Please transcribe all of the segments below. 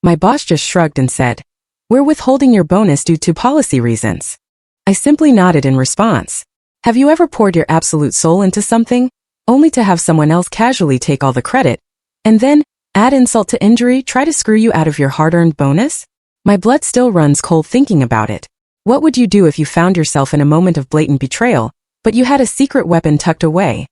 My boss just shrugged and said, "We're withholding your bonus due to policy reasons." I simply nodded in response. Have you ever poured your absolute soul into something, only to have someone else casually take all the credit, and then, add insult to injury, try to screw you out of your hard-earned bonus? My blood still runs cold thinking about it. What would you do if you found yourself in a moment of blatant betrayal, but you had a secret weapon tucked away?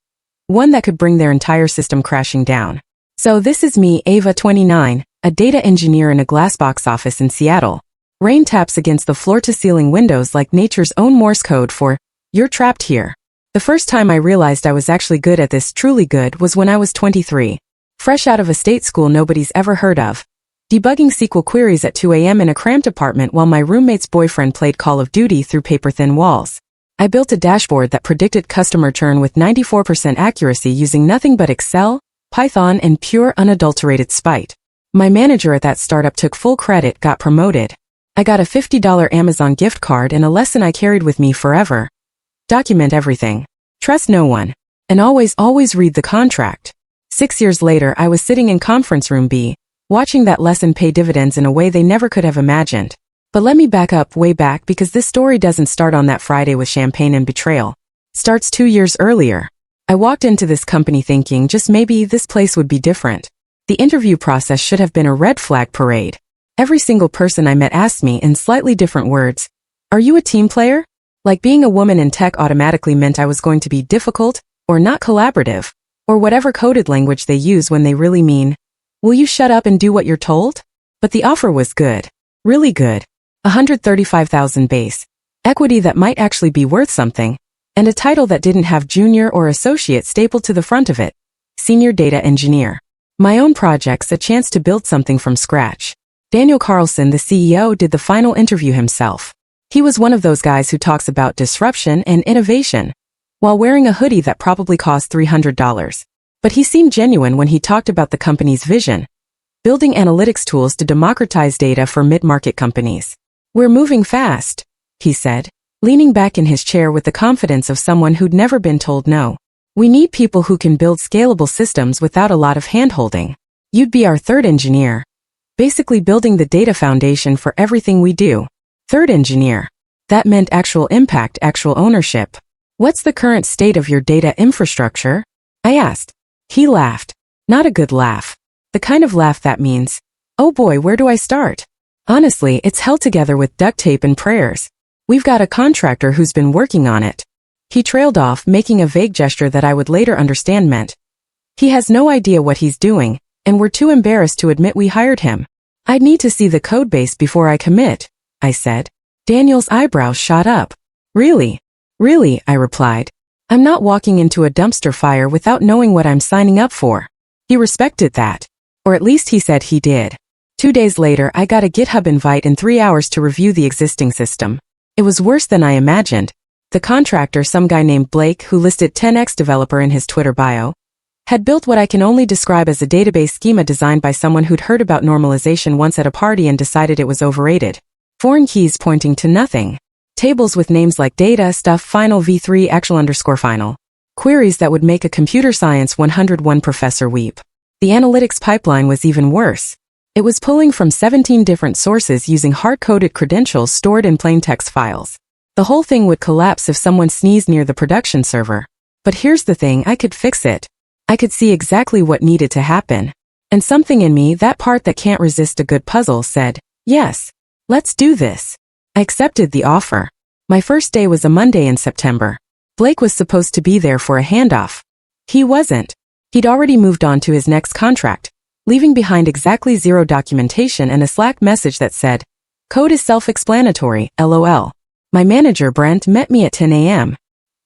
One that could bring their entire system crashing down. So this is me, Ava 29, a data engineer in a glassbox office in Seattle. Rain taps against the floor-to-ceiling windows like nature's own Morse code for, "You're trapped here." The first time I realized I was actually good at this, truly good, was when I was 23. Fresh out of a state school nobody's ever heard of. Debugging SQL queries at 2 a.m. in a cramped apartment while my roommate's boyfriend played Call of Duty through paper-thin walls. I built a dashboard that predicted customer churn with 94% accuracy using nothing but Excel, Python, and pure unadulterated spite. My manager at that startup took full credit, got promoted. I got a $50 Amazon gift card and a lesson I carried with me forever. Document everything. Trust no one. And always read the contract. 6 years later, I was sitting in conference room B, watching that lesson pay dividends in a way they never could have imagined. But let me back up way back because this story doesn't start on that Friday with champagne and betrayal. Starts 2 years earlier. I walked into this company thinking just maybe this place would be different. The interview process should have been a red flag parade. Every single person I met asked me in slightly different words, "Are you a team player?" Like being a woman in tech automatically meant I was going to be difficult, or not collaborative, or whatever coded language they use when they really mean, "Will you shut up and do what you're told?" But the offer was good. Really good. 135,000 base. Equity that might actually be worth something. And a title that didn't have junior or associate stapled to the front of it. Senior data engineer. My own projects, a chance to build something from scratch. Daniel Carlson, the CEO, did the final interview himself. He was one of those guys who talks about disruption and innovation, while wearing a hoodie that probably cost $300. But he seemed genuine when he talked about the company's vision. Building analytics tools to democratize data for mid-market companies. "We're moving fast," he said, leaning back in his chair with the confidence of someone who'd never been told no. "We need people who can build scalable systems without a lot of hand-holding. You'd be our third engineer. Basically building the data foundation for everything we do." Third engineer. That meant actual impact, actual ownership. "What's the current state of your data infrastructure?" I asked. He laughed. Not a good laugh. The kind of laugh that means, "Oh boy, where do I start?" Honestly, it's held together with duct tape and prayers. "We've got a contractor who's been working on it." He trailed off, making a vague gesture that I would later understand meant, he has no idea what he's doing, and we're too embarrassed to admit we hired him. "I'd need to see the codebase before I commit," I said. Daniel's eyebrows shot up. "Really? Really?" I replied. "I'm not walking into a dumpster fire without knowing what I'm signing up for." He respected that. Or at least he said he did. 2 days later, I got a GitHub invite in 3 hours to review the existing system. It was worse than I imagined. The contractor, some guy named Blake, who listed 10x developer in his Twitter bio, had built what I can only describe as a database schema designed by someone who'd heard about normalization once at a party and decided it was overrated. Foreign keys pointing to nothing. Tables with names like data, stuff, final v3, actual underscore final. Queries that would make a computer science 101 professor weep. The analytics pipeline was even worse. It was pulling from 17 different sources using hard-coded credentials stored in plaintext files. The whole thing would collapse if someone sneezed near the production server. But here's the thing, I could fix it. I could see exactly what needed to happen. And something in me, that part that can't resist a good puzzle, said, "Yes, let's do this." I accepted the offer. My first day was a Monday in September. Blake was supposed to be there for a handoff. He wasn't. He'd already moved on to his next contract, leaving behind exactly 0 documentation and a Slack message that said, "Code is self-explanatory, LOL." My manager, Brent, met me at 10 a.m.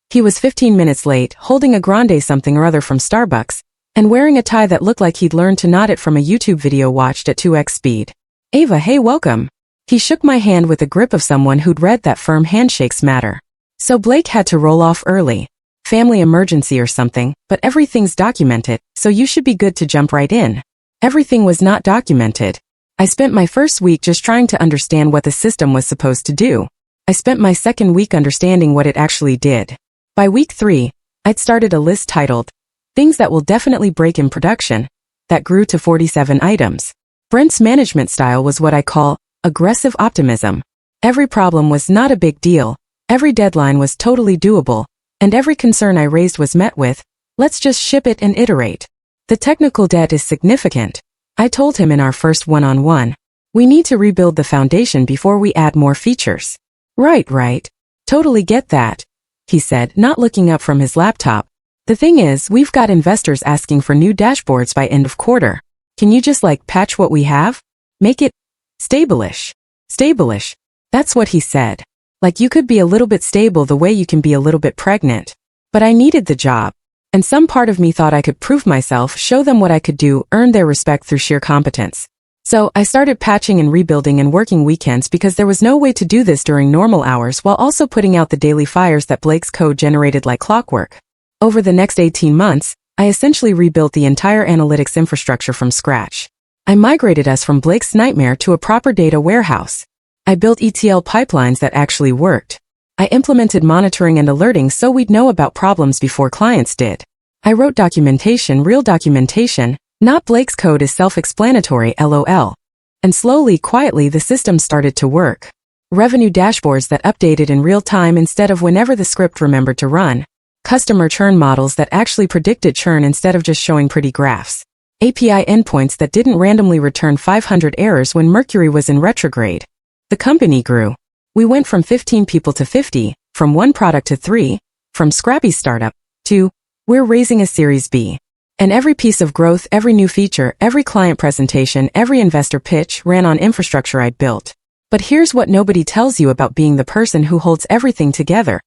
He was 15 minutes late, holding a grande something or other from Starbucks, and wearing a tie that looked like he'd learned to knot it from a YouTube video watched at 2x speed. "Ava, hey, welcome." He shook my hand with the grip of someone who'd read that firm handshakes matter. So Blake had to roll off early. Family emergency or something, but everything's documented, so you should be good to jump right in. Everything was not documented. I spent my first week just trying to understand what the system was supposed to do. I spent my second week understanding what it actually did. By week 3, I'd started a list titled, "Things that will definitely break in production," that grew to 47 items. Brent's management style was what I call aggressive optimism. Every problem was not a big deal, every deadline was totally doable, and every concern I raised was met with, let's just ship it and iterate. The technical debt is significant, I told him in our first one-on-one. We need to rebuild the foundation before we add more features. Right. Totally get that, he said, not looking up from his laptop. The thing is, we've got investors asking for new dashboards by end of quarter. Can you just patch what we have? Make it stable-ish. Stable-ish. That's what he said. Like you could be a little bit stable the way you can be a little bit pregnant. But I needed the job. And some part of me thought I could prove myself, show them what I could do, earn their respect through sheer competence. So I started patching and rebuilding and working weekends because there was no way to do this during normal hours while also putting out the daily fires that Blake's code generated like clockwork. Over the next 18 months, I essentially rebuilt the entire analytics infrastructure from scratch. I migrated us from Blake's nightmare to a proper data warehouse. I built ETL pipelines that actually worked. I implemented monitoring and alerting so we'd know about problems before clients did. I wrote documentation, real documentation, not Blake's code is self-explanatory, LOL. And slowly, quietly, the system started to work. Revenue dashboards that updated in real time instead of whenever the script remembered to run. Customer churn models that actually predicted churn instead of just showing pretty graphs. API endpoints that didn't randomly return 500 errors when Mercury was in retrograde. The company grew. We went from 15 people to 50, from 1 product to 3, from scrappy startup to, we're raising a Series B. And every piece of growth, every new feature, every client presentation, every investor pitch ran on infrastructure I'd built. But here's what nobody tells you about being the person who holds everything together.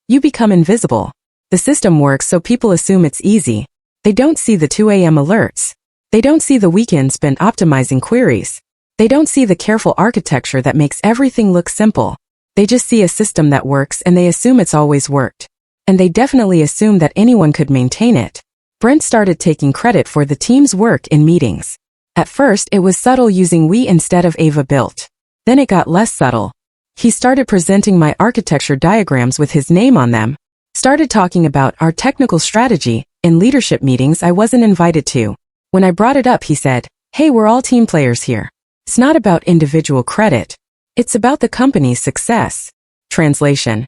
You become invisible. The system works so people assume it's easy. They don't see the 2 a.m. alerts. They don't see the weekend spent optimizing queries. They don't see the careful architecture that makes everything look simple. They just see a system that works and they assume it's always worked. And they definitely assume that anyone could maintain it. Brent started taking credit for the team's work in meetings. At first, it was subtle using we instead of Ava built. Then it got less subtle. He started presenting my architecture diagrams with his name on them. Started talking about our technical strategy in leadership meetings I wasn't invited to. When I brought it up, he said, hey, we're all team players here. It's not about individual credit. It's about the company's success. Translation.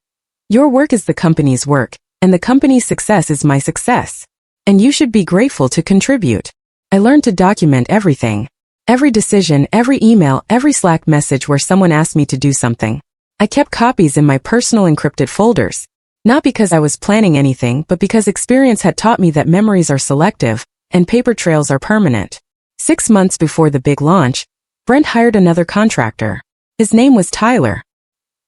Your work is the company's work, and the company's success is my success. And you should be grateful to contribute. I learned to document everything. Every decision, every email, every Slack message where someone asked me to do something. I kept copies in my personal encrypted folders. Not because I was planning anything, but because experience had taught me that memories are selective, and paper trails are permanent. 6 months before the big launch, Brent hired another contractor. His name was Tyler.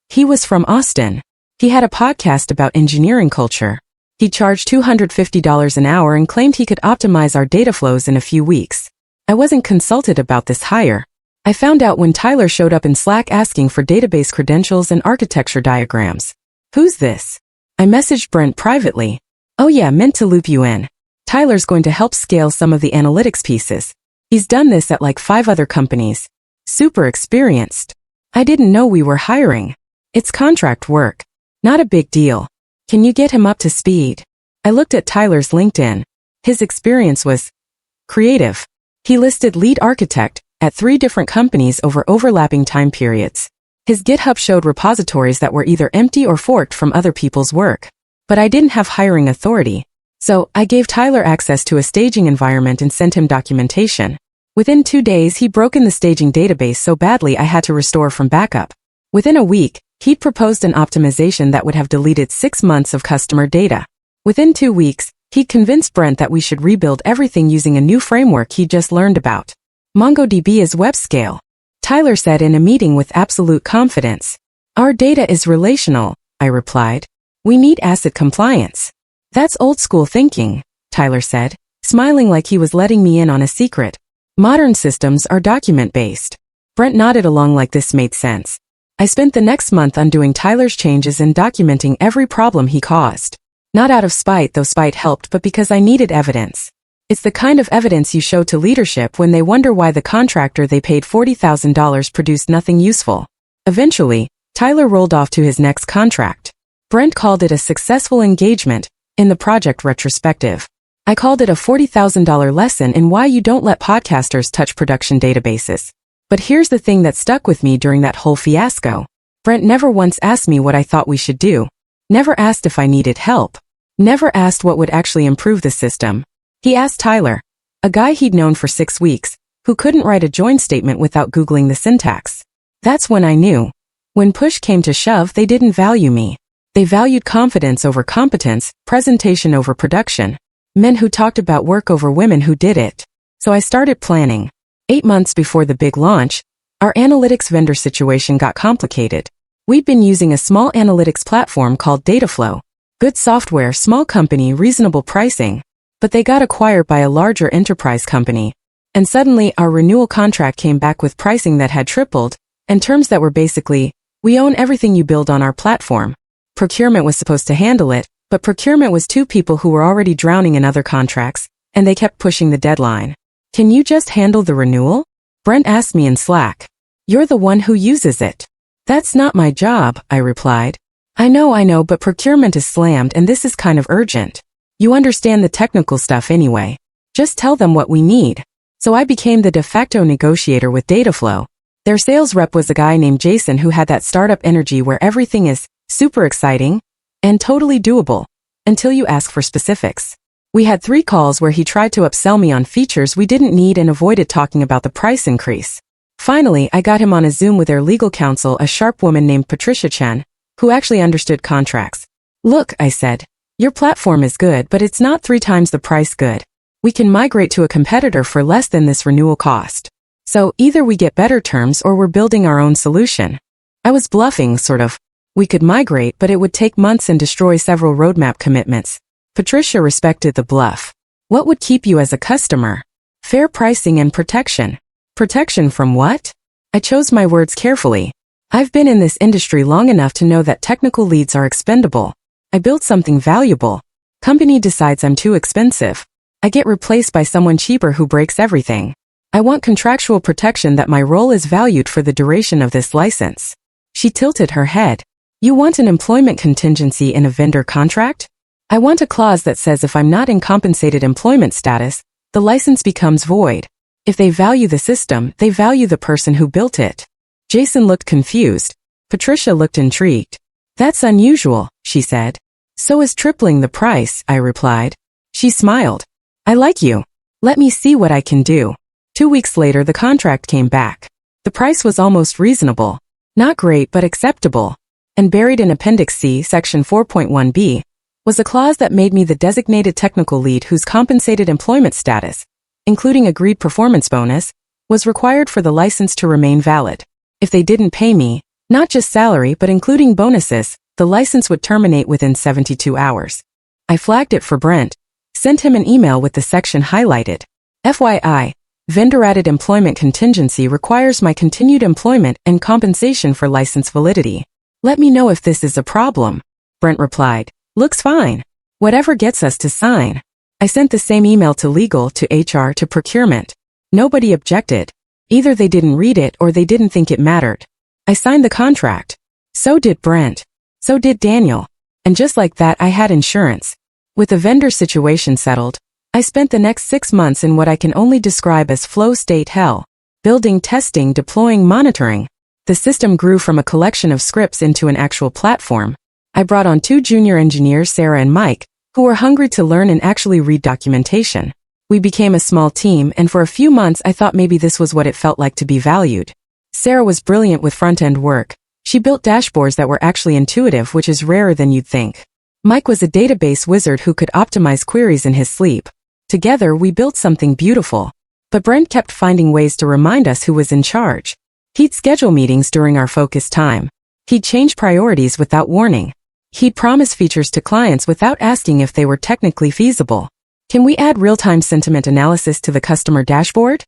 He was from Austin. He had a podcast about engineering culture. He charged $250 an hour and claimed he could optimize our data flows in a few weeks. I wasn't consulted about this hire. I found out when Tyler showed up in Slack asking for database credentials and architecture diagrams. Who's this? I messaged Brent privately. Oh yeah, meant to loop you in. Tyler's going to help scale some of the analytics pieces. He's done this at like 5 other companies. Super experienced. I didn't know we were hiring. It's contract work. Not a big deal. Can you get him up to speed? I looked at Tyler's LinkedIn. His experience was creative. He listed lead architect at 3 different companies over overlapping time periods. His GitHub showed repositories that were either empty or forked from other people's work. But I didn't have hiring authority. So I gave Tyler access to a staging environment and sent him documentation. Within 2 days, he'd broken the staging database so badly I had to restore from backup. Within a week, he'd proposed an optimization that would have deleted 6 months of customer data. Within 2 weeks, he'd convinced Brent that we should rebuild everything using a new framework he'd just learned about. MongoDB is web scale. Tyler said in a meeting with absolute confidence. Our data is relational, I replied. We need ACID compliance. That's old school thinking, Tyler said, smiling like he was letting me in on a secret. Modern systems are document-based. Brent nodded along like this made sense. I spent the next month undoing Tyler's changes and documenting every problem he caused. Not out of spite, though spite helped, but because I needed evidence. It's the kind of evidence you show to leadership when they wonder why the contractor they paid $40,000 produced nothing useful. Eventually, Tyler rolled off to his next contract. Brent called it a successful engagement in the project retrospective. I called it a $40,000 lesson in why you don't let podcasters touch production databases. But here's the thing that stuck with me during that whole fiasco. Brent never once asked me what I thought we should do. Never asked if I needed help. Never asked what would actually improve the system. He asked Tyler, a guy he'd known for 6 weeks, who couldn't write a join statement without Googling the syntax. That's when I knew. When push came to shove, they didn't value me. They valued confidence over competence, presentation over production. Men who talked about work over women who did it. So I started planning. 8 months before the big launch, our analytics vendor situation got complicated. We'd been using a small analytics platform called Dataflow. Good software, small company, reasonable pricing. But they got acquired by a larger enterprise company. And suddenly our renewal contract came back with pricing that had tripled, and terms that were basically, we own everything you build on our platform. Procurement was supposed to handle it, but procurement was 2 people who were already drowning in other contracts, and they kept pushing the deadline. Can you just handle the renewal? Brent asked me in Slack. You're the one who uses it. That's not my job, I replied. I know, but procurement is slammed and this is kind of urgent. You understand the technical stuff anyway. Just tell them what we need. So I became the de facto negotiator with Dataflow. Their sales rep was a guy named Jason who had that startup energy where everything is super exciting and totally doable until you ask for specifics. We had 3 calls where he tried to upsell me on features we didn't need and avoided talking about the price increase. Finally, I got him on a Zoom with their legal counsel, a sharp woman named Patricia Chen, who actually understood contracts. Look, I said, your platform is good, but it's not 3 times the price good. We can migrate to a competitor for less than this renewal cost. So either we get better terms or we're building our own solution. I was bluffing, sort of. We could migrate, but it would take months and destroy several roadmap commitments. Patricia respected the bluff. What would keep you as a customer? Fair pricing and protection. Protection from what? I chose my words carefully. I've been in this industry long enough to know that technical leads are expendable. I built something valuable. Company decides I'm too expensive. I get replaced by someone cheaper who breaks everything. I want contractual protection that my role is valued for the duration of this license. She tilted her head. You want an employment contingency in a vendor contract? I want a clause that says if I'm not in compensated employment status, the license becomes void. If they value the system, they value the person who built it. Jason looked confused. Patricia looked intrigued. That's unusual, she said. So is tripling the price, I replied. She smiled. I like you. Let me see what I can do. 2 weeks later, the contract came back. The price was almost reasonable. Not great, but acceptable. And buried in Appendix C, Section 4.1b, was a clause that made me the designated technical lead whose compensated employment status, including agreed performance bonus, was required for the license to remain valid. If they didn't pay me, not just salary but including bonuses, the license would terminate within 72 hours. I flagged it for Brent, sent him an email with the section highlighted. FYI, vendor-added employment contingency requires my continued employment and compensation for license validity. Let me know if this is a problem. Brent replied. Looks fine. Whatever gets us to sign. I sent the same email to legal, to HR, to procurement. Nobody objected. Either they didn't read it or they didn't think it mattered. I signed the contract. So did Brent. So did Daniel. And just like that, I had insurance. With the vendor situation settled, I spent the next 6 months in what I can only describe as flow state hell. Building, testing, deploying, monitoring. The system grew from a collection of scripts into an actual platform. I brought on 2 junior engineers, Sarah and Mike, who were hungry to learn and actually read documentation. We became a small team, and for a few months I thought maybe this was what it felt like to be valued. Sarah was brilliant with front-end work. She built dashboards that were actually intuitive, which is rarer than you'd think. Mike was a database wizard who could optimize queries in his sleep. Together we built something beautiful. But Brent kept finding ways to remind us who was in charge. He'd schedule meetings during our focus time. He'd change priorities without warning. He'd promise features to clients without asking if they were technically feasible. Can we add real-time sentiment analysis to the customer dashboard?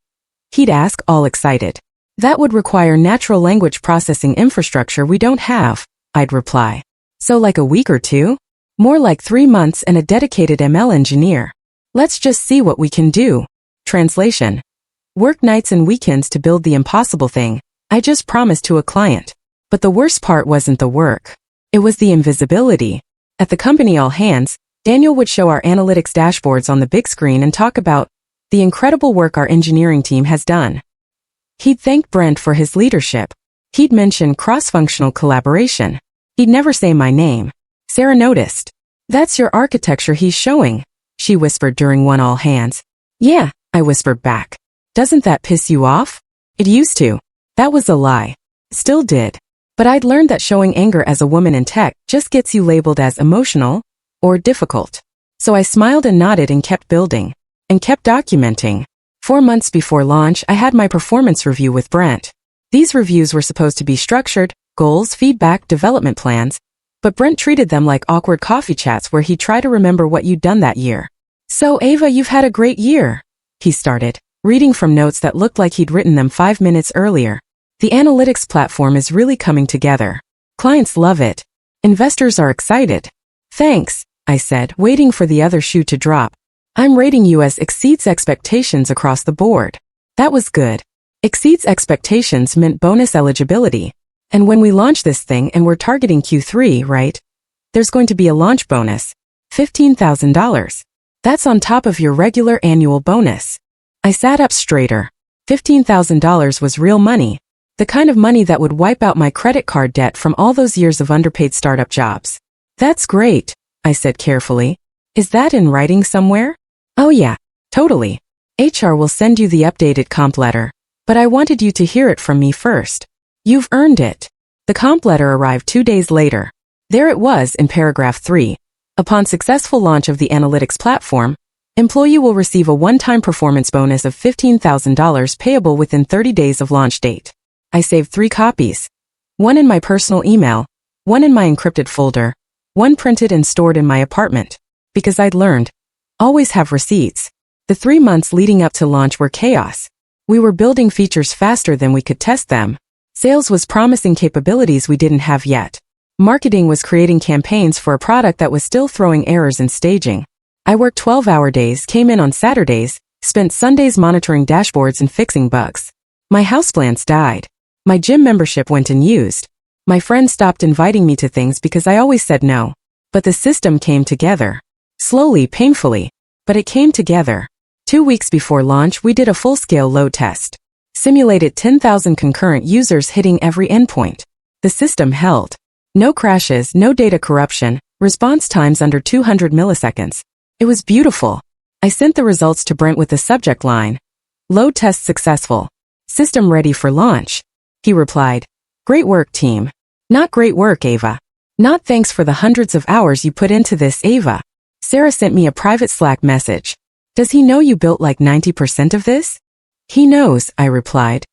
He'd ask, all excited. That would require natural language processing infrastructure we don't have, I'd reply. So like a week or 2? More like 3 months and a dedicated ML engineer. Let's just see what we can do. Translation. Work nights and weekends to build the impossible thing I just promised to a client. But the worst part wasn't the work. It was the invisibility. At the company all hands, Daniel would show our analytics dashboards on the big screen and talk about the incredible work our engineering team has done. He'd thank Brent for his leadership. He'd mention cross-functional collaboration. He'd never say my name. Sarah noticed. "That's your architecture he's showing," she whispered during one all-hands. "Yeah," I whispered back. "Doesn't that piss you off?" "It used to." That was a lie. Still did. But I'd learned that showing anger as a woman in tech just gets you labeled as emotional or difficult. So I smiled and nodded and kept building. And kept documenting. 4 months before launch, I had my performance review with Brent. These reviews were supposed to be structured, goals, feedback, development plans, but Brent treated them like awkward coffee chats where he'd try to remember what you'd done that year. "So, Ava, you've had a great year," he started, reading from notes that looked like he'd written them 5 minutes earlier. "The analytics platform is really coming together. Clients love it. Investors are excited." "Thanks," I said, waiting for the other shoe to drop. "I'm rating you as exceeds expectations across the board." That was good. Exceeds expectations meant bonus eligibility. And when we launch this thing and we're targeting Q3, right? There's going to be a launch bonus. $15,000. That's on top of your regular annual bonus. I sat up straighter. $15,000 was real money. The kind of money that would wipe out my credit card debt from all those years of underpaid startup jobs. "That's great," I said carefully. "Is that in writing somewhere?" "Oh yeah, totally. HR will send you the updated comp letter, but I wanted you to hear it from me first. You've earned it." The comp letter arrived 2 days later. There it was in paragraph 3. Upon successful launch of the analytics platform, employee will receive a one-time performance bonus of $15,000 payable within 30 days of launch date. I saved 3 copies. One in my personal email, one in my encrypted folder, one printed and stored in my apartment. Because I'd learned, always have receipts. The 3 months leading up to launch were chaos. We were building features faster than we could test them. Sales was promising capabilities we didn't have yet. Marketing was creating campaigns for a product that was still throwing errors in staging. I worked 12-hour days, came in on Saturdays, spent Sundays monitoring dashboards and fixing bugs. My houseplants died. My gym membership went unused. My friends stopped inviting me to things because I always said no. But the system came together. Slowly, painfully. But it came together. 2 weeks before launch, we did a full-scale load test. Simulated 10,000 concurrent users hitting every endpoint. The system held. No crashes, no data corruption, response times under 200 milliseconds. It was beautiful. I sent the results to Brent with the subject line, "Load test successful. System ready for launch." He replied, "Great work, team." Not "Great work, Ava." Not "Thanks for the hundreds of hours you put into this, Ava." Sarah sent me a private Slack message. "Does he know you built like 90% of this?" "He knows," I replied.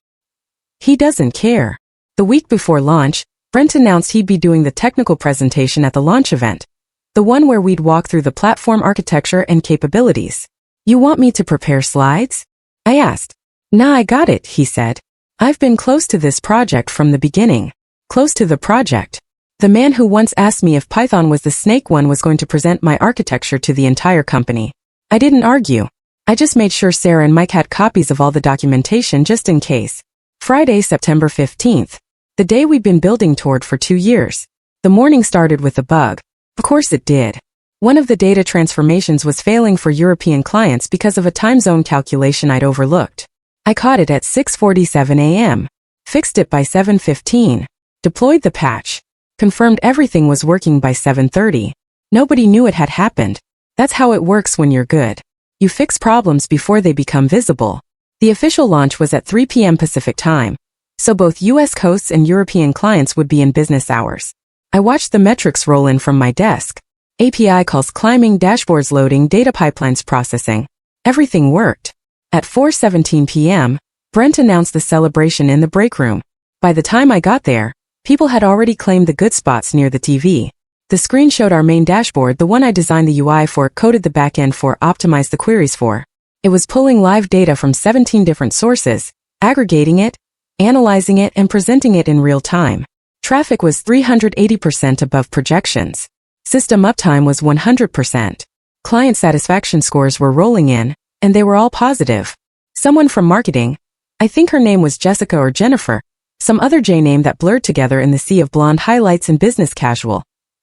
"He doesn't care." The week before launch, Brent announced he'd be doing the technical presentation at the launch event. The one where we'd walk through the platform architecture and capabilities. "You want me to prepare slides?" I asked. "Nah, I got it," he said. "I've been close to this project from the beginning. Close to the project." The man who once asked me if Python was the snake one was going to present my architecture to the entire company. I didn't argue. I just made sure Sarah and Mike had copies of all the documentation just in case. Friday, September 15th. The day we'd been building toward for 2 years. The morning started with a bug. Of course it did. One of the data transformations was failing for European clients because of a time zone calculation I'd overlooked. I caught it at 6:47 a.m. Fixed it by 7:15. Deployed the patch. Confirmed everything was working by 7:30. Nobody knew it had happened. That's how it works when you're good. You fix problems before they become visible. The official launch was at 3 p.m. Pacific time, so both U.S. hosts and European clients would be in business hours. I watched the metrics roll in from my desk. API calls climbing, dashboards loading, data pipelines processing. Everything worked. At 4:17 p.m., Brent announced the celebration in the break room. By the time I got there, people had already claimed the good spots near the TV. The screen showed our main dashboard, the one I designed the UI for, coded the backend for, optimized the queries for. It was pulling live data from 17 different sources, aggregating it, analyzing it, and presenting it in real time. Traffic was 380% above projections. System uptime was 100%. Client satisfaction scores were rolling in, and they were all positive. Someone from marketing, I think her name was Jessica or Jennifer, some other J name that blurred together in the sea of blonde highlights and business casual,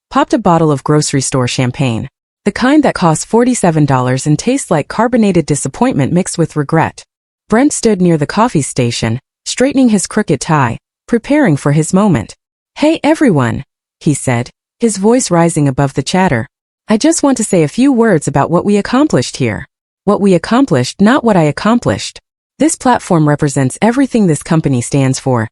popped a bottle of grocery store champagne. The kind that costs $47 and tastes like carbonated disappointment mixed with regret. Brent stood near the coffee station, straightening his crooked tie, preparing for his moment. "Hey everyone," he said, his voice rising above the chatter. "I just want to say a few words about what we accomplished here. What we accomplished, not what I accomplished. This platform represents everything this company stands for.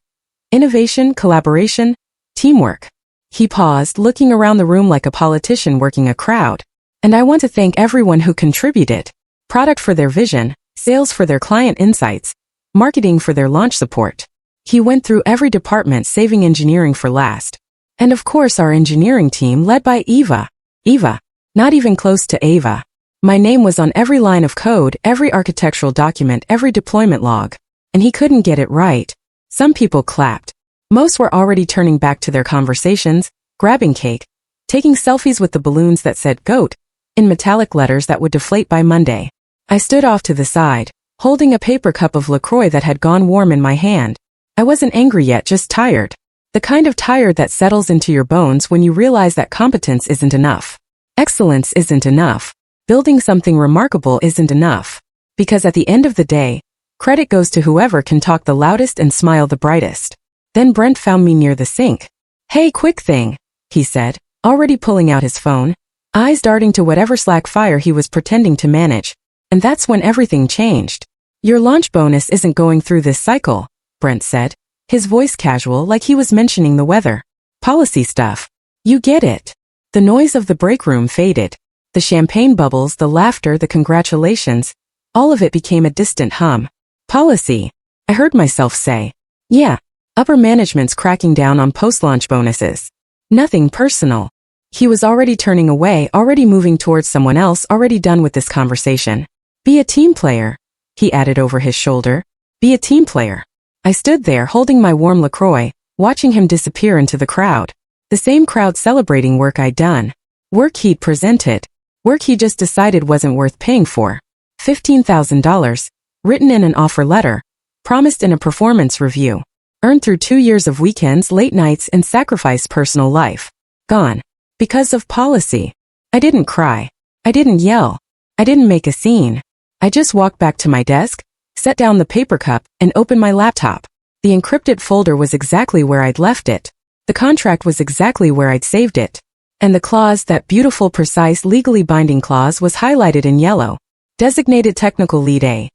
Innovation, collaboration, teamwork." He paused, looking around the room like a politician working a crowd. "And I want to thank everyone who contributed. Product for their vision, sales for their client insights, marketing for their launch support." He went through every department, saving engineering for last. And of course our engineering team led by Eva. Eva. Not even close to Ava. My name was on every line of code, every architectural document, every deployment log. And he couldn't get it right. Some people clapped. Most were already turning back to their conversations, grabbing cake, taking selfies with the balloons that said GOAT in metallic letters that would deflate by Monday. I stood off to the side, holding a paper cup of LaCroix that had gone warm in my hand. I wasn't angry yet, just tired. The kind of tired that settles into your bones when you realize that competence isn't enough. Excellence isn't enough. Building something remarkable isn't enough. Because at the end of the day, credit goes to whoever can talk the loudest and smile the brightest. Then Brent found me near the sink. "Hey, quick thing," he said, already pulling out his phone, eyes darting to whatever Slack fire he was pretending to manage. And that's when everything changed. "Your launch bonus isn't going through this cycle," Brent said, his voice casual like he was mentioning the weather. "Policy stuff. You get it." The noise of the break room faded. The champagne bubbles, the laughter, the congratulations, all of it became a distant hum. "Policy," I heard myself say. "Yeah. Upper management's cracking down on post-launch bonuses. Nothing personal." He was already turning away, already moving towards someone else, already done with this conversation. "Be a team player," he added over his shoulder. "Be a team player." I stood there holding my warm LaCroix, watching him disappear into the crowd. The same crowd celebrating work I'd done. Work he'd presented. Work he just decided wasn't worth paying for. $15,000, written in an offer letter, promised in a performance review, earned through 2 years of weekends, late nights, and sacrificed personal life. Gone. Because of policy. I didn't cry. I didn't yell. I didn't make a scene. I just walked back to my desk, set down the paper cup, and opened my laptop. The encrypted folder was exactly where I'd left it. The contract was exactly where I'd saved it. And the clause, that beautiful, precise, legally binding clause, was highlighted in yellow. Designated Technical Lead A.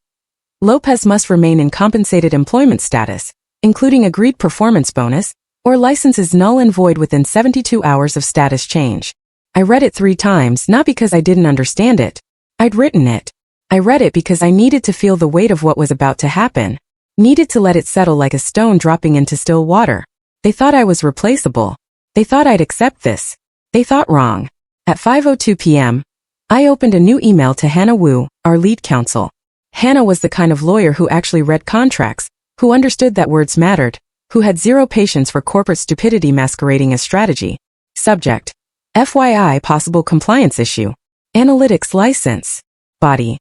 Lopez must remain in compensated employment status, including agreed performance bonus, or license is null and void within 72 hours of status change. I read it 3 times, not because I didn't understand it. I'd written it. I read it because I needed to feel the weight of what was about to happen. Needed to let it settle like a stone dropping into still water. They thought I was replaceable. They thought I'd accept this. They thought wrong. At 5:02 p.m., I opened a new email to Hannah Wu, our lead counsel. Hannah was the kind of lawyer who actually read contracts, who understood that words mattered, who had zero patience for corporate stupidity masquerading as strategy. Subject: FYI, possible compliance issue. Analytics license. Body: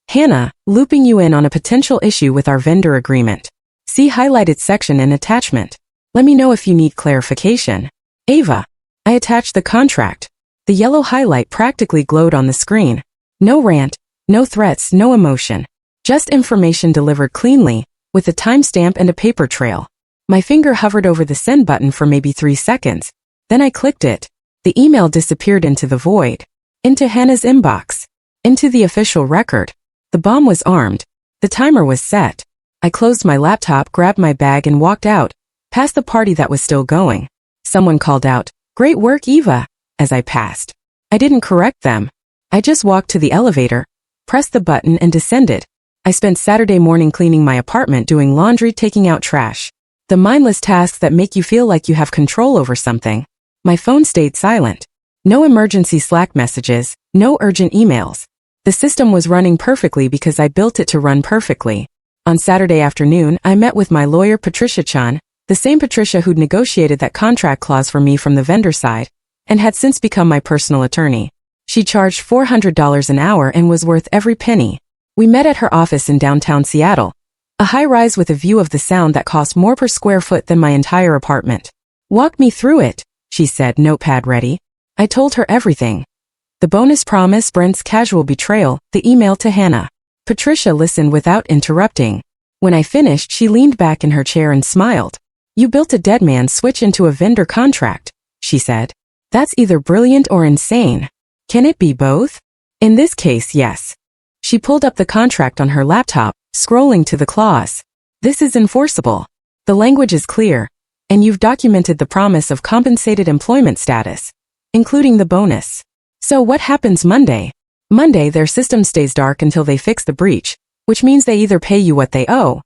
Hannah, looping you in on a potential issue with our vendor agreement. See highlighted section and attachment. Let me know if you need clarification. Ava. I attached the contract. The yellow highlight practically glowed on the screen. No rant, no threats, no emotion. Just information delivered cleanly, with a timestamp and a paper trail. My finger hovered over the send button for maybe 3 seconds. Then I clicked it. The email disappeared into the void. Into Hannah's inbox. Into the official record. The bomb was armed. The timer was set. I closed my laptop, grabbed my bag, and walked out, past the party that was still going. Someone called out, "Great work, Eva," as I passed. I didn't correct them. I just walked to the elevator, pressed the button, and descended. I spent Saturday morning cleaning my apartment, doing laundry, taking out trash. The mindless tasks that make you feel like you have control over something. My phone stayed silent. No emergency Slack messages, no urgent emails. The system was running perfectly because I built it to run perfectly. On Saturday afternoon, I met with my lawyer Patricia Chan, the same Patricia who'd negotiated that contract clause for me from the vendor side, and had since become my personal attorney. She charged $400 an hour and was worth every penny. We met at her office in downtown Seattle, a high-rise with a view of the sound that cost more per square foot than my entire apartment. "Walk me through it," she said, notepad ready. I told her everything. The bonus promise, Brent's casual betrayal, the email to Hannah. Patricia listened without interrupting. When I finished, she leaned back in her chair and smiled. You built a dead man switch into a vendor contract, she said. That's either brilliant or insane. Can it be both? In this case, yes. She pulled up the contract on her laptop, scrolling to the clause. This is enforceable. The language is clear, and you've documented the promise of compensated employment status, including the bonus. So what happens Monday? Monday, their system stays dark until they fix the breach, which means they either pay you what they owe,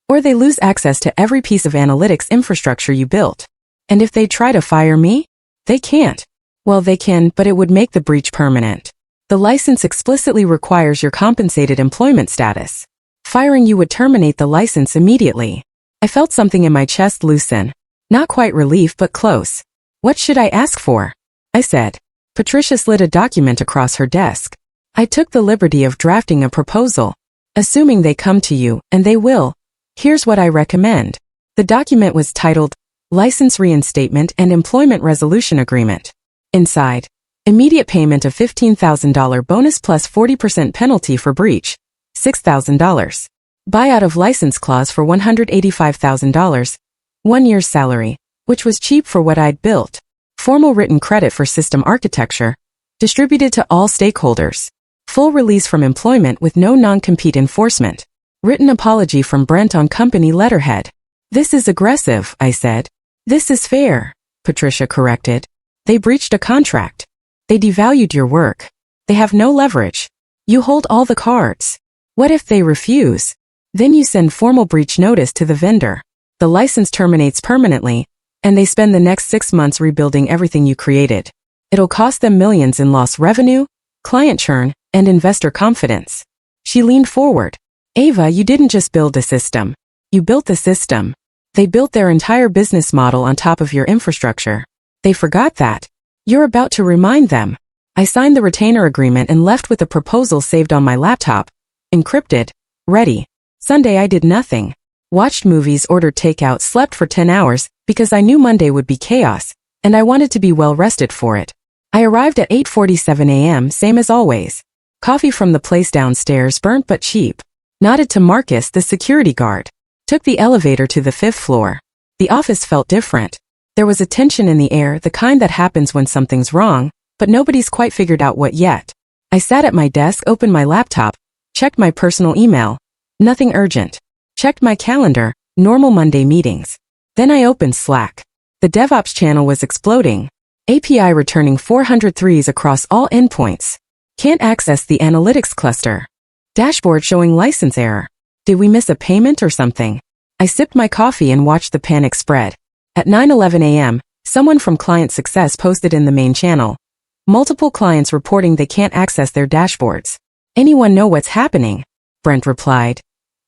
or they lose access to every piece of analytics infrastructure you built. And if they try to fire me? They can't. Well, they can, but it would make the breach permanent. The license explicitly requires your compensated employment status. Firing you would terminate the license immediately. I felt something in my chest loosen. Not quite relief, but close. What should I ask for? I said. Patricia slid a document across her desk. I took the liberty of drafting a proposal. Assuming they come to you, and they will, here's what I recommend. The document was titled, License Reinstatement and Employment Resolution Agreement. Inside, immediate payment of $15,000 bonus plus 40% penalty for breach, $6,000. Buyout of license clause for $185,000. 1 year's salary, which was cheap for what I'd built. Formal written credit for system architecture, distributed to all stakeholders. Full release from employment with no non-compete enforcement. Written apology from Brent on company letterhead. This is aggressive, I said. This is fair, Patricia corrected. They breached a contract. They devalued your work. They have no leverage. You hold all the cards. What if they refuse? Then you send formal breach notice to the vendor. The license terminates permanently, and they spend the next 6 months rebuilding everything you created. It'll cost them millions in lost revenue, client churn, and investor confidence. She leaned forward. Ava, you didn't just build a system. You built the system. They built their entire business model on top of your infrastructure. They forgot that. You're about to remind them. I signed the retainer agreement and left with a proposal saved on my laptop. Encrypted. Ready. Sunday I did nothing. Watched movies, ordered takeout, slept for 10 hours, because I knew Monday would be chaos, and I wanted to be well rested for it. I arrived at 8:47 a.m., same as always. Coffee from the place downstairs, burnt but cheap. Nodded to Marcus, the security guard. Took the elevator to the 5th floor. The office felt different. There was a tension in the air, the kind that happens when something's wrong, but nobody's quite figured out what yet. I sat at my desk, opened my laptop, checked my personal email. Nothing urgent. Checked my calendar, normal Monday meetings. Then I opened Slack. The DevOps channel was exploding. API returning 403s across all endpoints. Can't access the analytics cluster. Dashboard showing license error. Did we miss a payment or something? I sipped my coffee and watched the panic spread. At 9:11 a.m., someone from Client Success posted in the main channel. Multiple clients reporting they can't access their dashboards. Anyone know what's happening? Brent replied.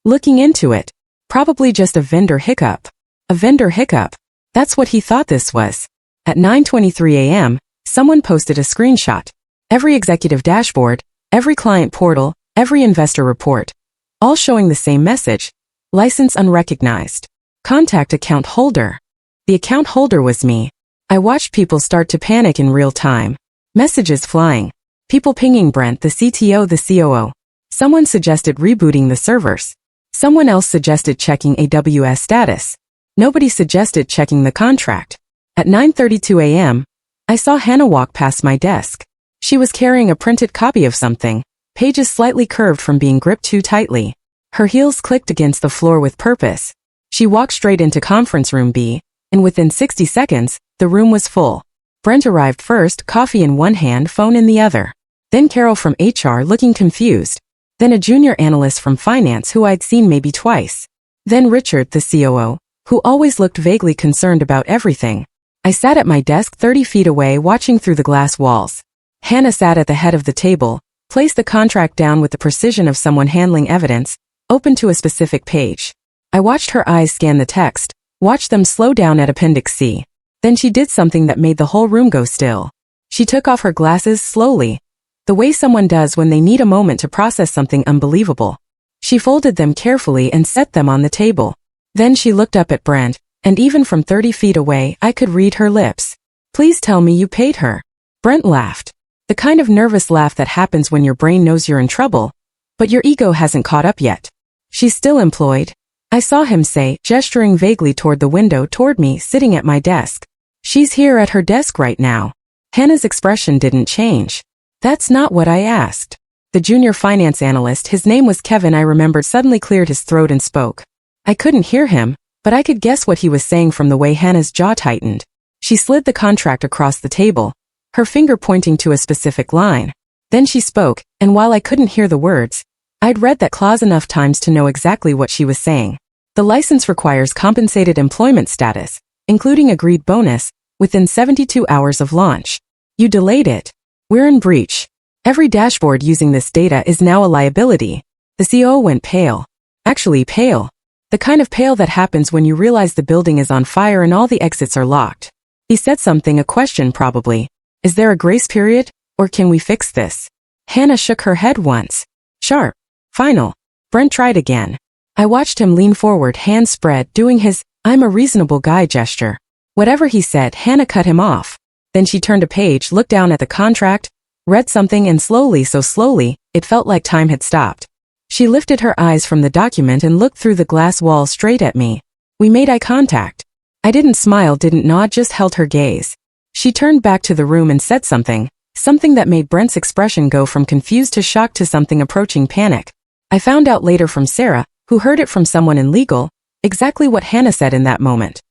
Looking into it. Probably just a vendor hiccup. A vendor hiccup. That's what he thought this was. At 9:23 a.m., someone posted a screenshot. Every executive dashboard, every client portal, every investor report. All showing the same message. License unrecognized. Contact account holder. The account holder was me. I watched people start to panic in real time. Messages flying. People pinging Brent, the CTO, the COO. Someone suggested rebooting the servers. Someone else suggested checking AWS status. Nobody suggested checking the contract. At 9:32 a.m., I saw Hannah walk past my desk. She was carrying a printed copy of something, pages slightly curved from being gripped too tightly. Her heels clicked against the floor with purpose. She walked straight into conference room B, and within 60 seconds, the room was full. Brent arrived first, coffee in one hand, phone in the other. Then Carol from HR looking confused. Then a junior analyst from finance who I'd seen maybe twice. Then Richard, the COO, who always looked vaguely concerned about everything. I sat at my desk 30 feet away watching through the glass walls. Hannah sat at the head of the table, placed the contract down with the precision of someone handling evidence, open to a specific page. I watched her eyes scan the text, watched them slow down at Appendix C. Then she did something that made the whole room go still. She took off her glasses slowly, the way someone does when they need a moment to process something unbelievable. She folded them carefully and set them on the table. Then she looked up at Brent, and even from 30 feet away, I could read her lips. Please tell me you paid her. Brent laughed. The kind of nervous laugh that happens when your brain knows you're in trouble, but your ego hasn't caught up yet. She's still employed? I saw him say, gesturing vaguely toward the window toward me sitting at my desk. She's here at her desk right now. Hannah's expression didn't change. That's not what I asked. The junior finance analyst, his name was Kevin, I remembered, suddenly cleared his throat and spoke. I couldn't hear him, but I could guess what he was saying from the way Hannah's jaw tightened. She slid the contract across the table, her finger pointing to a specific line. Then she spoke, and while I couldn't hear the words, I'd read that clause enough times to know exactly what she was saying. The license requires compensated employment status, including agreed bonus, within 72 hours of launch. You delayed it. We're in breach. Every dashboard using this data is now a liability. The CEO went pale. Actually pale. The kind of pale that happens when you realize the building is on fire and all the exits are locked. He said something, a question probably. Is there a grace period, or can we fix this? Hannah shook her head once. Sharp. Final. Brent tried again. I watched him lean forward, hands spread, doing his, I'm a reasonable guy gesture. Whatever he said, Hannah cut him off. Then she turned a page, looked down at the contract, read something, and slowly, so slowly, it felt like time had stopped. She lifted her eyes from the document and looked through the glass wall straight at me. We made eye contact. I didn't smile, didn't nod, just held her gaze. She turned back to the room and said something that made Brent's expression go from confused to shocked to something approaching panic. I found out later from Sarah, who heard it from someone in legal, exactly what Hannah said in that moment.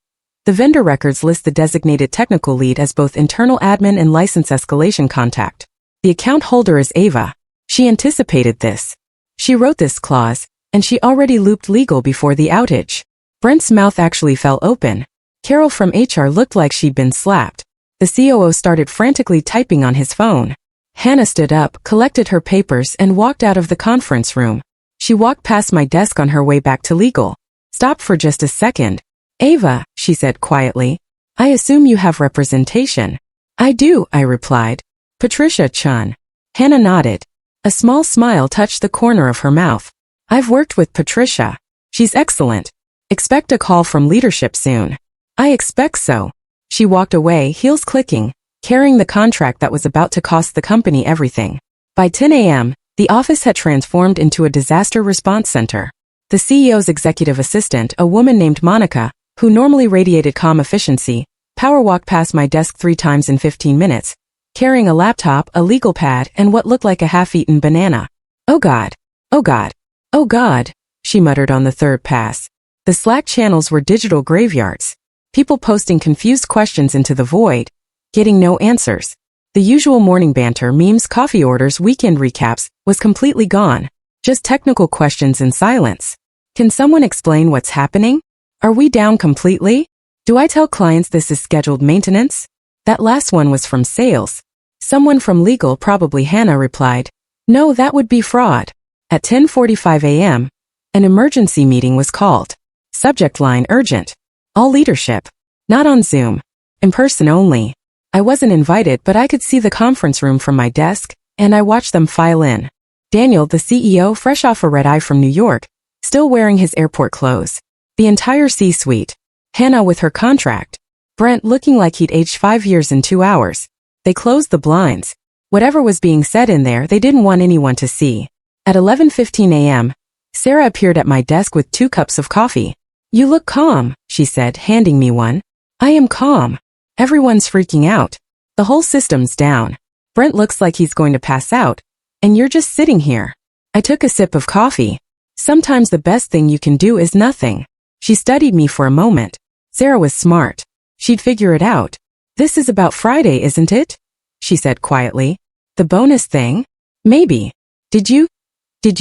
The vendor records list the designated technical lead as both internal admin and license escalation contact. The account holder is Ava. She anticipated this. She wrote this clause, and she already looped legal before the outage. Brent's mouth actually fell open. Carol from HR looked like she'd been slapped. The COO started frantically typing on his phone. Hannah stood up, collected her papers, and walked out of the conference room. She walked past my desk on her way back to legal. Stopped for just a second. Ava, she said quietly. I assume you have representation. I do, I replied. Patricia Chun. Hannah nodded. A small smile touched the corner of her mouth. I've worked with Patricia. She's excellent. Expect a call from leadership soon. I expect so. She walked away, heels clicking, carrying the contract that was about to cost the company everything. By 10 a.m., the office had transformed into a disaster response center. The CEO's executive assistant, a woman named Monica, who normally radiated calm efficiency, power walked past my desk 3 times in 15 minutes, carrying a laptop, a legal pad, and what looked like a half-eaten banana. Oh God. Oh God. Oh God, she muttered on the 3rd pass. The Slack channels were digital graveyards. People posting confused questions into the void, getting no answers. The usual morning banter, memes, coffee orders, weekend recaps, was completely gone. Just technical questions and silence. Can someone explain what's happening? Are we down completely? Do I tell clients this is scheduled maintenance? That last one was from sales. Someone from legal, probably Hannah, replied. No, that would be fraud. At 10:45 a.m., an emergency meeting was called. Subject line, urgent. All leadership. Not on Zoom. In person only. I wasn't invited, but I could see the conference room from my desk, and I watched them file in. Daniel, the CEO, fresh off a red-eye from New York, still wearing his airport clothes. The entire C-suite. Hannah with her contract. Brent looking like he'd aged 5 years in 2 hours. They closed the blinds. Whatever was being said in there, they didn't want anyone to see. At 11:15 a.m., Sarah appeared at my desk with 2 cups of coffee. You look calm, she said, handing me one. I am calm. Everyone's freaking out. The whole system's down. Brent looks like he's going to pass out, and you're just sitting here. I took a sip of coffee. Sometimes the best thing you can do is nothing. She studied me for a moment. Sarah was smart. She'd figure it out. This is about Friday, isn't it? She said quietly. The bonus thing? Maybe. Did you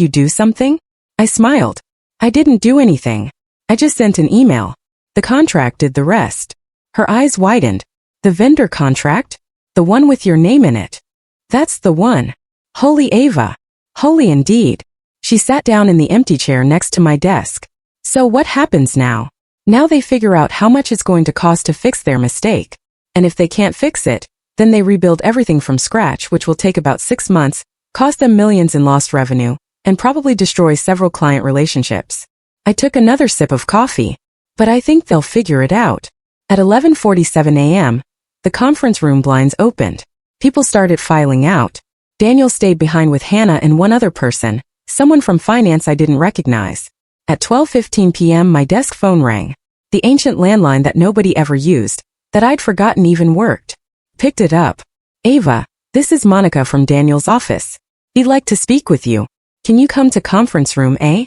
do something? I smiled. I didn't do anything. I just sent an email. The contract did the rest. Her eyes widened. The vendor contract? The one with your name in it. That's the one. Holy Ava. Holy indeed. She sat down in the empty chair next to my desk. So what happens now? Now they figure out how much it's going to cost to fix their mistake. And if they can't fix it, then they rebuild everything from scratch, which will take about 6 months, cost them millions in lost revenue, and probably destroy several client relationships. I took another sip of coffee. But I think they'll figure it out. At 11:47 a.m., the conference room blinds opened. People started filing out. Daniel stayed behind with Hannah and one other person, someone from finance I didn't recognize. At 12:15 p.m. my desk phone rang. The ancient landline that nobody ever used, that I'd forgotten even worked. Picked it up. Ava, this is Monica from Daniel's office. He'd like to speak with you. Can you come to conference room A?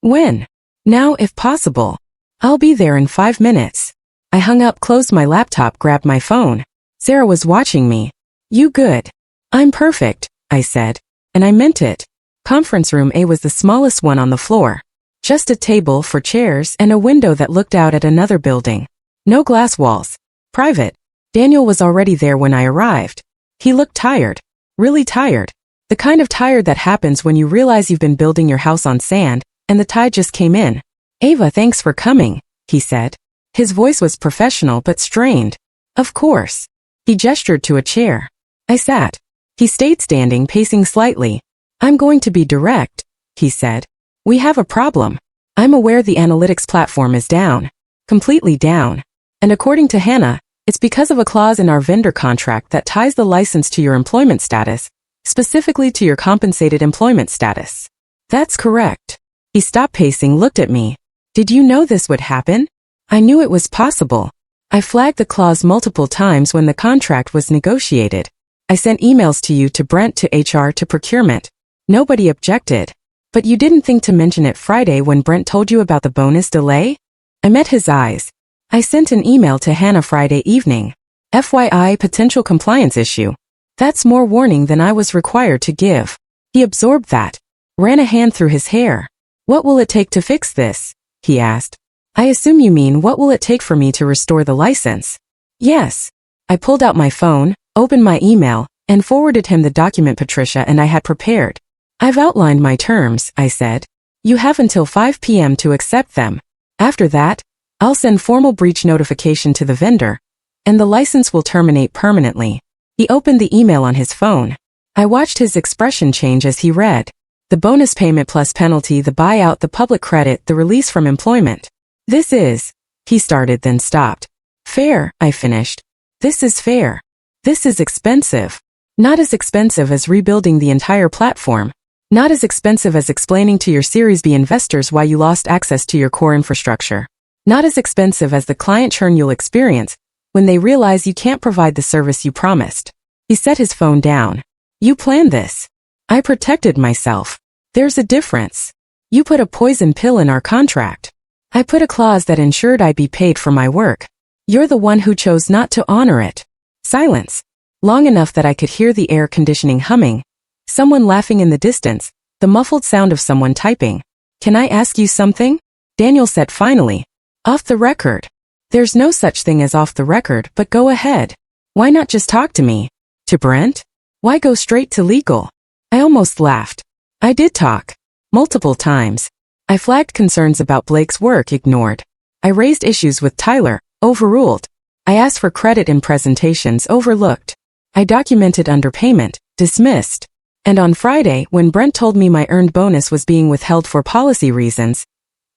When? Now, if possible. I'll be there in 5 minutes. I hung up, closed my laptop, grabbed my phone. Sarah was watching me. You good? I'm perfect, I said. And I meant it. Conference room A was the smallest one on the floor. Just a table for chairs and a window that looked out at another building. No glass walls. Private. Daniel was already there when I arrived. He looked tired. Really tired. The kind of tired that happens when you realize you've been building your house on sand, and the tide just came in. Ava, thanks for coming, he said. His voice was professional but strained. Of course. He gestured to a chair. I sat. He stayed standing, pacing slightly. I'm going to be direct, he said. We have a problem. I'm aware the analytics platform is down. Completely down. And according to Hannah, it's because of a clause in our vendor contract that ties the license to your employment status, specifically to your compensated employment status. That's correct. He stopped pacing, looked at me. Did you know this would happen? I knew it was possible. I flagged the clause multiple times when the contract was negotiated. I sent emails to you, to Brent, to HR, to procurement. Nobody objected. But you didn't think to mention it Friday when Brent told you about the bonus delay? I met his eyes. I sent an email to Hannah Friday evening. FYI, potential compliance issue. That's more warning than I was required to give. He absorbed that. Ran a hand through his hair. What will it take to fix this? He asked. I assume you mean what will it take for me to restore the license? Yes. I pulled out my phone, opened my email, and forwarded him the document Patricia and I had prepared. I've outlined my terms, I said. You have until 5 p.m. to accept them. After that, I'll send formal breach notification to the vendor, and the license will terminate permanently. He opened the email on his phone. I watched his expression change as he read. The bonus payment plus penalty, the buyout, the public credit, the release from employment. This is, he started then stopped. Fair, I finished. This is fair. This is expensive. Not as expensive as rebuilding the entire platform. Not as expensive as explaining to your Series B investors why you lost access to your core infrastructure. Not as expensive as the client churn you'll experience when they realize you can't provide the service you promised. He set his phone down. You planned this. I protected myself. There's a difference. You put a poison pill in our contract. I put a clause that ensured I'd be paid for my work. You're the one who chose not to honor it. Silence. Long enough that I could hear the air conditioning humming. Someone laughing in the distance. The muffled sound of someone typing. Can I ask you something? Daniel said finally. Off the record. There's no such thing as off the record, but go ahead. Why not just talk to me? To Brent? Why go straight to legal? I almost laughed. I did talk. Multiple times. I flagged concerns about Blake's work, ignored. I raised issues with Tyler, overruled. I asked for credit in presentations, overlooked. I documented underpayment, dismissed. And on Friday, when Brent told me my earned bonus was being withheld for policy reasons,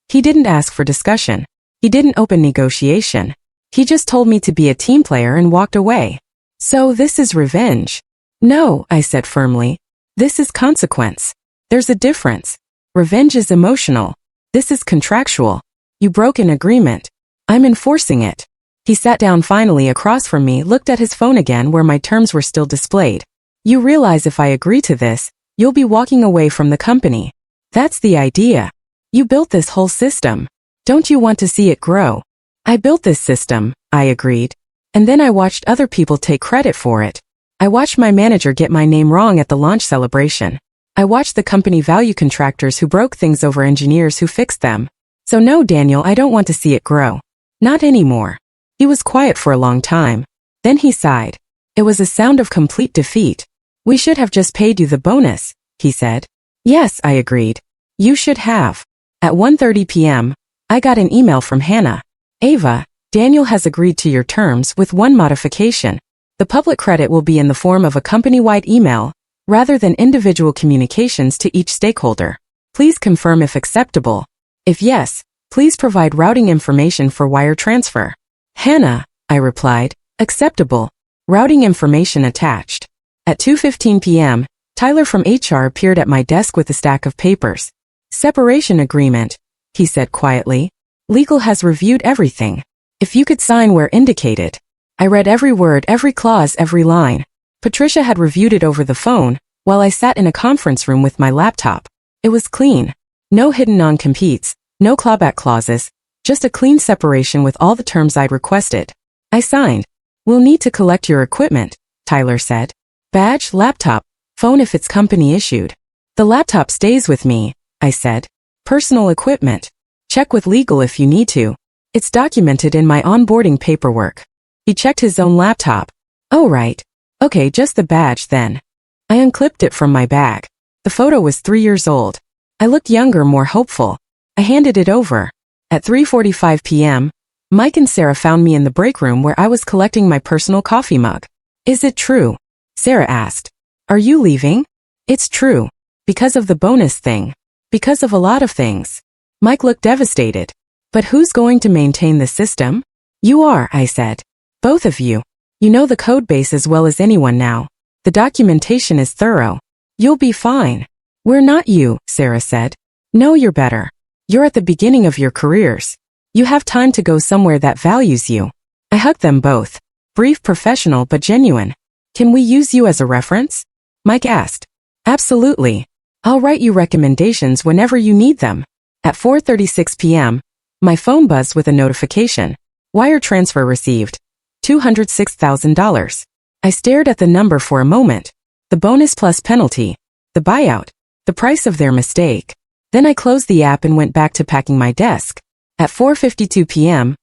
he didn't ask for discussion. He didn't open negotiation. He just told me to be a team player and walked away. So this is revenge. No, I said firmly. This is consequence. There's a difference. Revenge is emotional. This is contractual. You broke an agreement. I'm enforcing it. He sat down finally across from me, looked at his phone again where my terms were still displayed. You realize if I agree to this, you'll be walking away from the company. That's the idea. You built this whole system. Don't you want to see it grow? I built this system, I agreed. And then I watched other people take credit for it. I watched my manager get my name wrong at the launch celebration. I watched the company value contractors who broke things over engineers who fixed them. So no, Daniel, I don't want to see it grow. Not anymore. He was quiet for a long time. Then he sighed. It was a sound of complete defeat. We should have just paid you the bonus, he said. Yes, I agreed. You should have. At 1:30 p.m., I got an email from Hannah. Ava, Daniel has agreed to your terms with one modification. The public credit will be in the form of a company-wide email, rather than individual communications to each stakeholder. Please confirm if acceptable. If yes, please provide routing information for wire transfer. Hannah, I replied, acceptable. Routing information attached. At 2:15 p.m., Tyler from HR appeared at my desk with a stack of papers. Separation agreement, he said quietly. Legal has reviewed everything. If you could sign where indicated. I read every word, every clause, every line. Patricia had reviewed it over the phone, while I sat in a conference room with my laptop. It was clean. No hidden non-competes, no clawback clauses, just a clean separation with all the terms I'd requested. I signed. We'll need to collect your equipment, Tyler said. Badge, laptop, phone if it's company issued. The laptop stays with me, I said. Personal equipment. Check with legal if you need to. It's documented in my onboarding paperwork. He checked his own laptop. Oh right. Okay, just the badge then. I unclipped it from my bag. The photo was 3 years old. I looked younger, more hopeful. I handed it over. At 3:45 p.m., Mike and Sarah found me in the break room where I was collecting my personal coffee mug. Is it true? Sarah asked. Are you leaving? It's true. Because of the bonus thing. Because of a lot of things. Mike looked devastated. But who's going to maintain the system? You are, I said. Both of you. You know the code base as well as anyone now. The documentation is thorough. You'll be fine. We're not you, Sarah said. No, you're better. You're at the beginning of your careers. You have time to go somewhere that values you. I hugged them both. Brief, professional, but genuine. Can we use you as a reference? Mike asked. Absolutely. I'll write you recommendations whenever you need them. At 4:36 p.m., my phone buzzed with a notification. Wire transfer received. $206,000. I stared at the number for a moment. The bonus plus penalty. The buyout. The price of their mistake. Then I closed the app and went back to packing my desk. At 4:52 p.m.,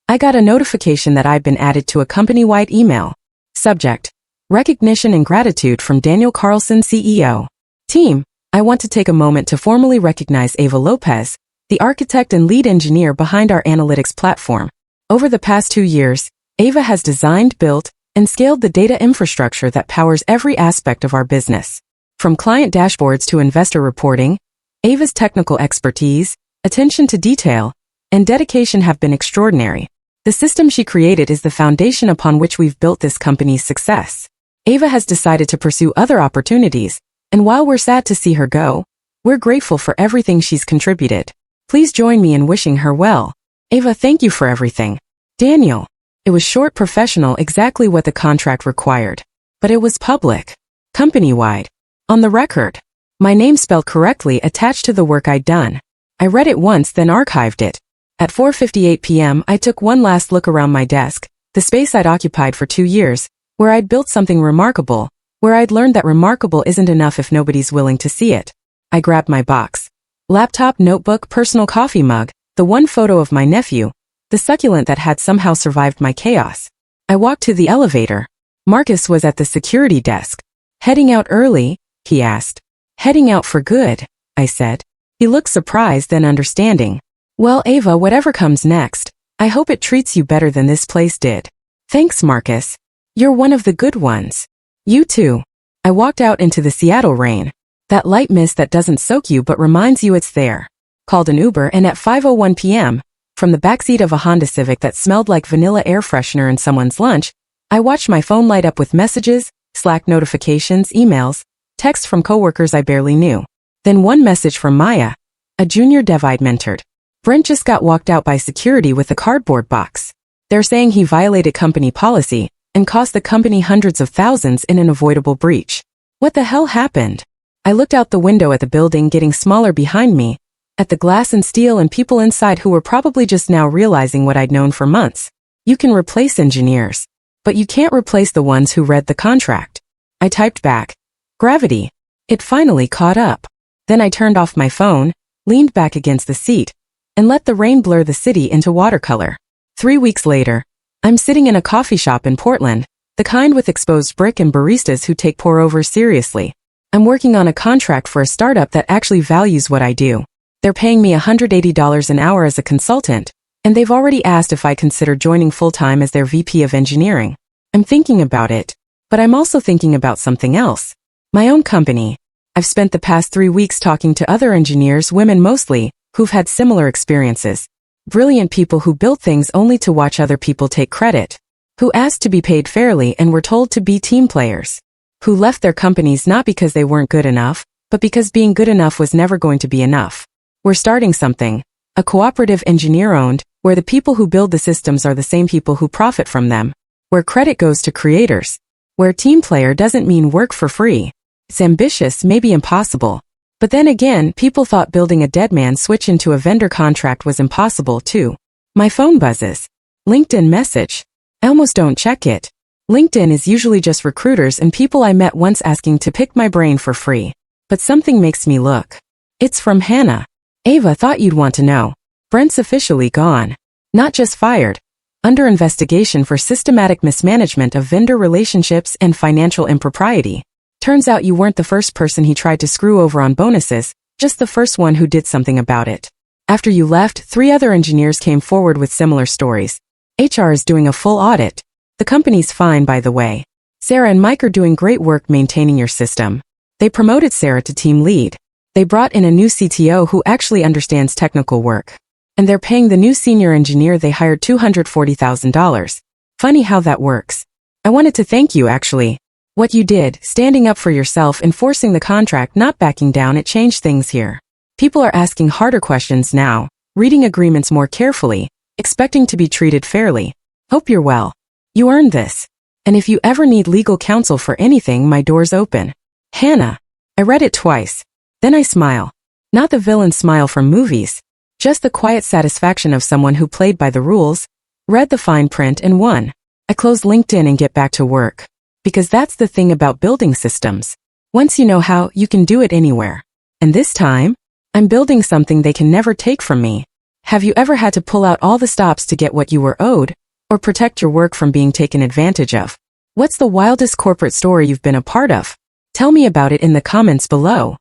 I got a notification that I'd been added to a company-wide email. Subject: Recognition and gratitude from Daniel Carlson, CEO. Team, I want to take a moment to formally recognize Ava Lopez, the architect and lead engineer behind our analytics platform. Over the past 2 years, Ava has designed, built, and scaled the data infrastructure that powers every aspect of our business. From client dashboards to investor reporting, Ava's technical expertise, attention to detail, and dedication have been extraordinary. The system she created is the foundation upon which we've built this company's success. Ava has decided to pursue other opportunities, and while we're sad to see her go, we're grateful for everything she's contributed. Please join me in wishing her well. Ava, thank you for everything. Daniel. It was short, professional, exactly what the contract required. But it was public. Company-wide. On the record. My name spelled correctly attached to the work I'd done. I read it once, then archived it. At 4:58 p.m., I took one last look around my desk, the space I'd occupied for 2 years, where I'd built something remarkable, where I'd learned that remarkable isn't enough if nobody's willing to see it. I grabbed my box. Laptop, notebook, personal coffee mug, the one photo of my nephew, the succulent that had somehow survived my chaos. I walked to the elevator. Marcus was at the security desk. Heading out early? He asked. Heading out for good, I said. He looked surprised, then understanding. Well, Ava, whatever comes next, I hope it treats you better than this place did. Thanks, Marcus. You're one of the good ones. You too. I walked out into the Seattle rain. That light mist that doesn't soak you but reminds you it's there. Called an Uber, and at 5:01 p.m., from the backseat of a Honda Civic that smelled like vanilla air freshener and someone's lunch, I watched my phone light up with messages, Slack notifications, emails, texts from coworkers I barely knew. Then one message from Maya, a junior dev I'd mentored. Brent just got walked out by security with a cardboard box. They're saying he violated company policy and cost the company hundreds of thousands in an avoidable breach. What the hell happened? I looked out the window at the building getting smaller behind me, at the glass and steel and people inside who were probably just now realizing what I'd known for months. You can replace engineers, but you can't replace the ones who read the contract. I typed back. Gravity. It finally caught up. Then I turned off my phone, leaned back against the seat, and let the rain blur the city into watercolor. 3 weeks later, I'm sitting in a coffee shop in Portland, the kind with exposed brick and baristas who take pour-overs seriously. I'm working on a contract for a startup that actually values what I do. They're paying me $180 an hour as a consultant, and they've already asked if I consider joining full-time as their VP of engineering. I'm thinking about it, but I'm also thinking about something else. My own company. I've spent the past 3 weeks talking to other engineers, women mostly, who've had similar experiences. Brilliant people who built things only to watch other people take credit. Who asked to be paid fairly and were told to be team players. who left their companies not because they weren't good enough, but because being good enough was never going to be enough. We're starting something, a cooperative engineer-owned, where the people who build the systems are the same people who profit from them, where credit goes to creators, where team player doesn't mean work for free. It's ambitious, maybe impossible. But then again, people thought building a dead man switch into a vendor contract was impossible too. My phone buzzes. LinkedIn message. I almost don't check it. LinkedIn is usually just recruiters and people I met once asking to pick my brain for free. But something makes me look. It's from Hannah. Ava, thought you'd want to know. Brent's officially gone. Not just fired. Under investigation for systematic mismanagement of vendor relationships and financial impropriety. Turns out you weren't the first person he tried to screw over on bonuses, just the first one who did something about it. After you left, 3 other engineers came forward with similar stories. HR is doing a full audit. The company's fine, by the way. Sarah and Mike are doing great work maintaining your system. They promoted Sarah to team lead. They brought in a new CTO who actually understands technical work. And they're paying the new senior engineer they hired $240,000. Funny how that works. I wanted to thank you, actually. What you did, standing up for yourself, enforcing the contract, not backing down, it changed things here. People are asking harder questions now, reading agreements more carefully, expecting to be treated fairly. Hope you're well. You earned this. And if you ever need legal counsel for anything, my door's open. Hannah. I read it twice. Then I smile. Not the villain smile from movies. Just the quiet satisfaction of someone who played by the rules, read the fine print and won. I close LinkedIn and get back to work. Because that's the thing about building systems. Once you know how, you can do it anywhere. And this time, I'm building something they can never take from me. Have you ever had to pull out all the stops to get what you were owed, or protect your work from being taken advantage of? What's the wildest corporate story you've been a part of? Tell me about it in the comments below.